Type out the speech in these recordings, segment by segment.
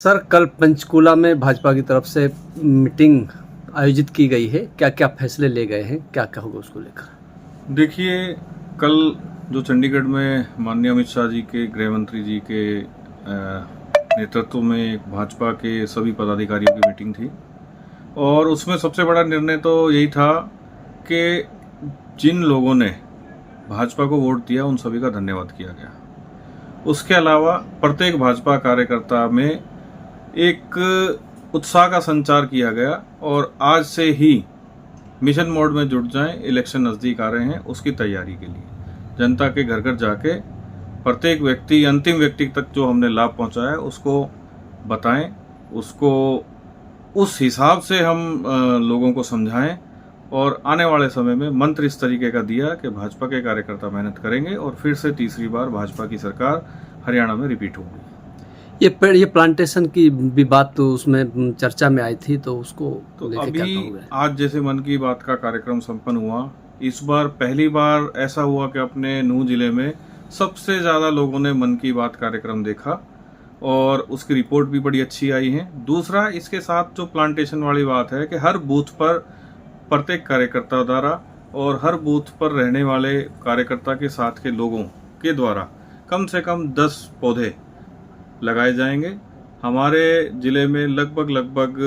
Sir, कल पंचकूला में भाजपा की तरफ से मीटिंग आयोजित की गई है। क्या क्या फैसले ले गए हैं, क्या क्या होगा उसको लेकर? देखिए, कल जो चंडीगढ़ में माननीय अमित शाह जी के, गृह मंत्री जी के नेतृत्व में भाजपा के सभी पदाधिकारियों की मीटिंग थी और उसमें सबसे बड़ा निर्णय तो यही था कि जिन लोगों ने भाजपा को वोट दिया उन सभी का धन्यवाद किया गया। उसके अलावा प्रत्येक भाजपा कार्यकर्ता में एक उत्साह का संचार किया गया और आज से ही मिशन मोड में जुट जाएं, इलेक्शन नज़दीक आ रहे हैं, उसकी तैयारी के लिए जनता के घर घर जाके प्रत्येक व्यक्ति, अंतिम व्यक्ति तक जो हमने लाभ पहुंचाया है उसको बताएं, उसको उस हिसाब से हम लोगों को समझाएं और आने वाले समय में मंत्र इस तरीके का दिया कि भाजपा के कार्यकर्ता मेहनत करेंगे और फिर से तीसरी बार भाजपा की सरकार हरियाणा में रिपीट होगी। ये प्लांटेशन की भी बात तो उसमें चर्चा में आई थी, तो उसको तो लेके क्या अभी कहोगे? आज जैसे मन की बात का कार्यक्रम संपन्न हुआ, इस बार पहली बार ऐसा हुआ कि अपने नूंह जिले में सबसे ज़्यादा लोगों ने मन की बात कार्यक्रम देखा और उसकी रिपोर्ट भी बड़ी अच्छी आई है। दूसरा, इसके साथ जो प्लांटेशन वाली बात है कि हर बूथ पर प्रत्येक कार्यकर्ता द्वारा और हर बूथ पर रहने वाले कार्यकर्ता के साथ के लोगों के द्वारा कम से कम 10 पौधे लगाए जाएंगे। हमारे जिले में लगभग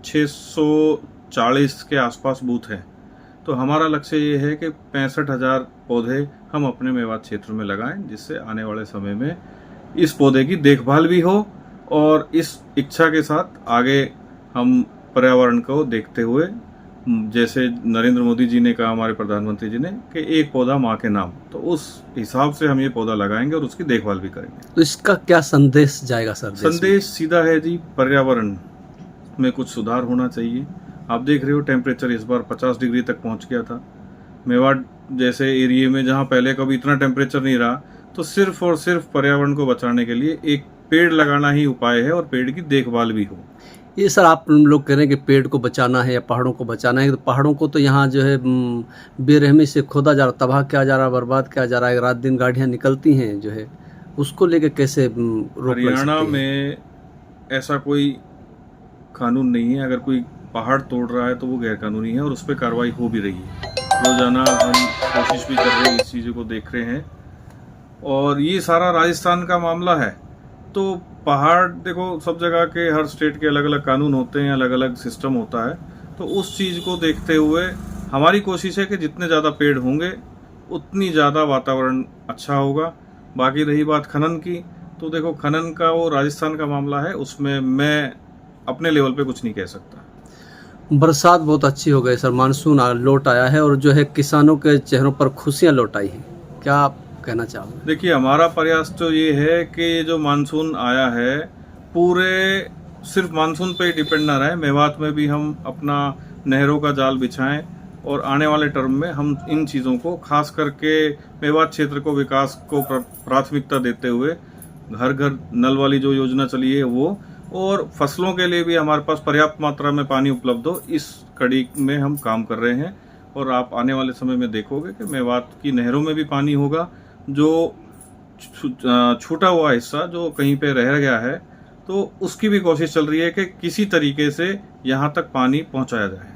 640 के आसपास बूथ हैं, तो हमारा लक्ष्य ये है कि 65,000 पौधे हम अपने मेवात क्षेत्र में लगाएं, जिससे आने वाले समय में इस पौधे की देखभाल भी हो और इस इच्छा के साथ आगे हम पर्यावरण को देखते हुए, जैसे नरेंद्र मोदी जी ने कहा, हमारे प्रधानमंत्री जी ने, कि एक पौधा माँ के नाम, तो उस हिसाब से हम ये पौधा लगाएंगे और उसकी देखभाल भी करेंगे। तो इसका क्या संदेश जाएगा सर? संदेश सीधा है जी, पर्यावरण में कुछ सुधार होना चाहिए। आप देख रहे हो टेम्परेचर इस बार 50 डिग्री तक पहुंच गया था। मेवाड़ जैसे एरिया में जहां पहले कभी इतना टेम्परेचर नहीं रहा, तो सिर्फ और सिर्फ पर्यावरण को बचाने के लिए एक पेड़ लगाना ही उपाय है और पेड़ की देखभाल भी हो। ये सर, आप लोग कह रहे हैं कि पेड़ को बचाना है या पहाड़ों को बचाना है, तो पहाड़ों को तो यहाँ जो है बेरहमी से खोदा जा रहा, तबाह किया जा रहा, बर्बाद किया जा रहा है, रात दिन गाड़ियाँ निकलती हैं जो है, उसको लेके कैसे रोक लग हरियाणा सकती है? में ऐसा कोई कानून नहीं है। अगर कोई पहाड़ तोड़ रहा है तो वो गैर कानूनी है और उस पर कार्रवाई हो भी रही है। रोजाना हम कोशिश भी कर रहे हैं, इस चीज़ों को देख रहे हैं और ये सारा राजस्थान का मामला है। तो पहाड़ देखो, सब जगह के, हर स्टेट के अलग अलग कानून होते हैं, अलग अलग सिस्टम होता है, तो उस चीज़ को देखते हुए हमारी कोशिश है कि जितने ज़्यादा पेड़ होंगे उतनी ज़्यादा वातावरण अच्छा होगा। बाकी रही बात खनन की, तो देखो खनन का वो राजस्थान का मामला है, उसमें मैं अपने लेवल पे कुछ नहीं कह सकता। बरसात बहुत अच्छी हो गई सर, मानसून लौट आया है और जो है किसानों के चेहरों पर खुशियां लौट आई हैं, क्या आप कहना चाहोगे? देखिए, हमारा प्रयास तो ये है कि ये जो मानसून आया है पूरे सिर्फ मानसून पे ही डिपेंड ना रहे, मेवात में भी हम अपना नहरों का जाल बिछाएं और आने वाले टर्म में हम इन चीज़ों को, खास करके मेवात क्षेत्र को विकास को प्राथमिकता देते हुए घर घर नल वाली जो योजना चली है वो, और फसलों के लिए भी हमारे पास पर्याप्त मात्रा में पानी उपलब्ध हो, इस कड़ी में हम काम कर रहे हैं। और आप आने वाले समय में देखोगे कि मेवात की नहरों में भी पानी होगा। जो छूटा हुआ हिस्सा जो कहीं पे रह गया है, तो उसकी भी कोशिश चल रही है कि किसी तरीके से यहाँ तक पानी पहुँचाया जाए।